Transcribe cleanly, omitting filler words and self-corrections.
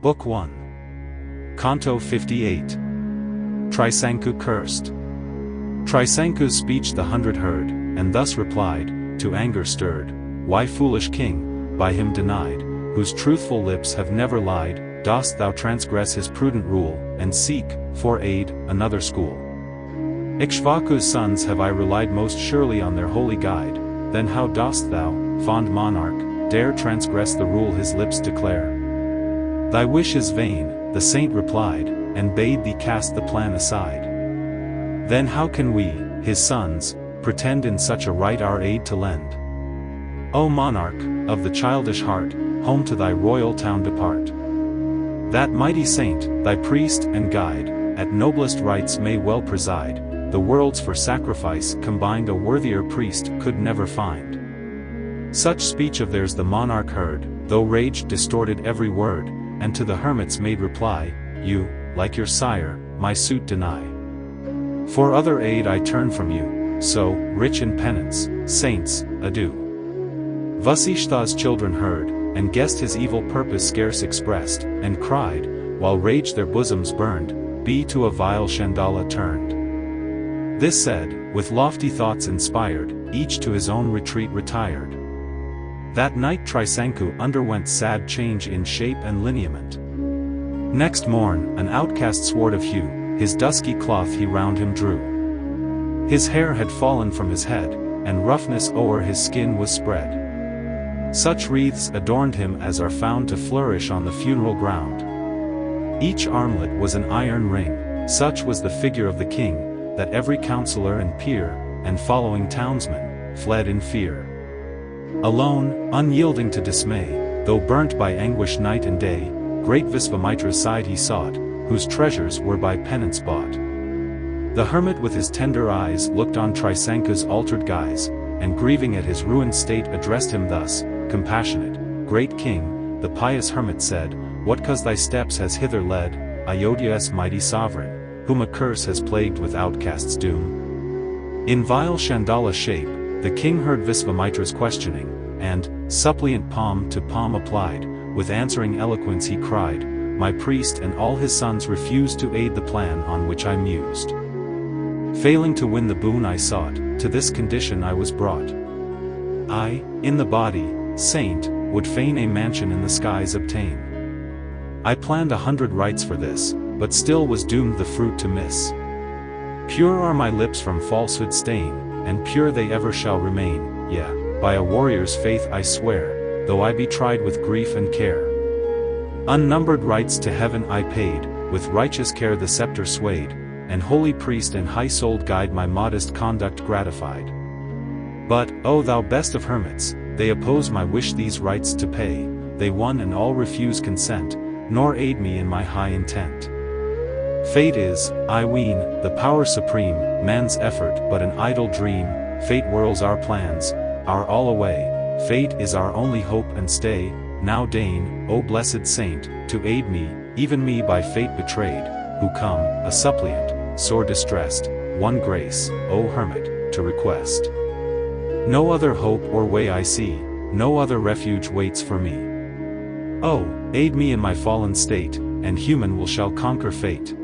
Book 1. Canto 58. Trisanku cursed. Trisanku's speech the 100 heard, and thus replied, to anger stirred, "Why, foolish king, by him denied, whose truthful lips have never lied, dost thou transgress his prudent rule, and seek, for aid, another school? Ikshvaku's sons have I relied most surely on their holy guide, then how dost thou, fond monarch, dare transgress the rule his lips declare? Thy wish is vain," the saint replied, and bade thee cast the plan aside. "Then how can we, his sons, pretend in such a right our aid to lend? O monarch, of the childish heart, home to thy royal town depart. That mighty saint, thy priest and guide, at noblest rites may well preside, the worlds for sacrifice combined a worthier priest could never find." Such speech of theirs the monarch heard, though rage distorted every word, and to the hermits made reply, "You, like your sire, my suit deny. For other aid I turn from you, so, rich in penance, saints, adieu." Vasishtha's children heard, and guessed his evil purpose scarce expressed, and cried, while rage their bosoms burned, "Be to a vile Chandala turned." This said, with lofty thoughts inspired, each to his own retreat retired. That night Trisanku underwent sad change in shape and lineament. Next morn, an outcast sword of hue, his dusky cloth he round him drew. His hair had fallen from his head, and roughness o'er his skin was spread. Such wreaths adorned him as are found to flourish on the funeral ground. Each armlet was an iron ring, such was the figure of the king, that every counsellor and peer, and following townsmen, fled in fear. Alone, unyielding to dismay, though burnt by anguish night and day, great Visvamitra's side he sought, whose treasures were by penance bought. The hermit with his tender eyes looked on Trisanku's altered guise, and grieving at his ruined state addressed him thus, "Compassionate, great king," the pious hermit said, "what cause thy steps has hither led, Ayodhya's mighty sovereign, whom a curse has plagued with outcasts' doom?" In vile Chandala shape, the king heard Visvamitra's questioning, and, suppliant palm to palm applied, with answering eloquence he cried, "My priest and all his sons refused to aid the plan on which I mused. Failing to win the boon I sought, to this condition I was brought. I, in the body, saint, would fain a mansion in the skies obtain. I planned 100 rites for this, but still was doomed the fruit to miss. Pure are my lips from falsehood stain, and pure they ever shall remain, yea, by a warrior's faith I swear, though I be tried with grief and care. Unnumbered rites to heaven I paid, with righteous care the scepter swayed, and holy priest and high-souled guide my modest conduct gratified. But, O thou best of hermits, they oppose my wish these rites to pay, they one and all refuse consent, nor aid me in my high intent. Fate is, I ween, the power supreme, man's effort but an idle dream, fate whirls our plans, our all away, fate is our only hope and stay, now deign, O blessed saint, to aid me, even me by fate betrayed, who come, a suppliant, sore distressed, one grace, O hermit, to request. No other hope or way I see, no other refuge waits for me. Oh, aid me in my fallen state, and human will shall conquer fate."